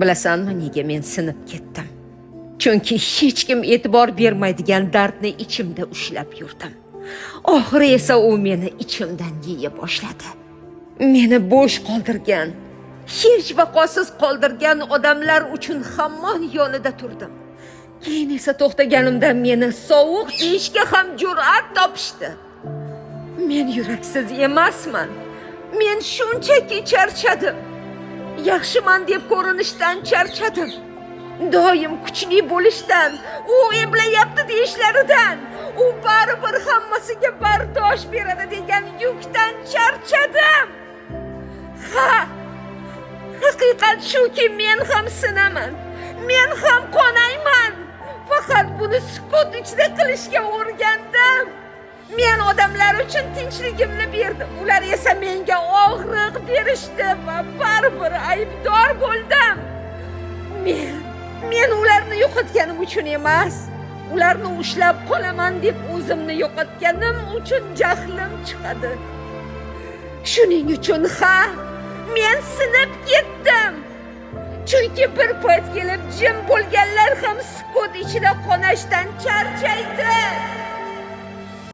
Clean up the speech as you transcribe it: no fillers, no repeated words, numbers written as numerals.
Bilasanmi nega men sinib ketdim? Chunki hech kim e'tibor bermaydigan dardni ichimda ushlab yurdim. Oxiri esa u meni ichimdan yeya boshladi. Meni bo'sh qoldirgan, hech vaqosiz qoldirgan odamlar uchun hamon yonida turdim. Keyin esa to'xtaganimda meni sovuq deyishga ham jur'at topishdi. Men yuraksiz emasman. Men shunchaki charchadim. Yaxshiman deb ko'rinishdan charchadim. Doim kuchli bo'lishdan, u eblayapti deyishlaridan, u baribir hammasiga bardosh beradi degan yukdan charchadim. Haqiqat shuki men ham sinaman. Men ham qonayman. Faqat buni sukut ichida qilishga o'rgandim. Men odamlar uchun tinchligimni berdim. Ular esa menga og'riq berishdi va baribir aybdor bo'ldim. Men ularni yo'qotganim uchun emas, ularni ushlab qolaman deb o'zimni yo'qotganim uchun jahlim chiqadi. Shuning uchun men sinib ketdim. Chunki bir payt kelib jim bo'lganlar ham sukut ichida qonashdan charchaydi.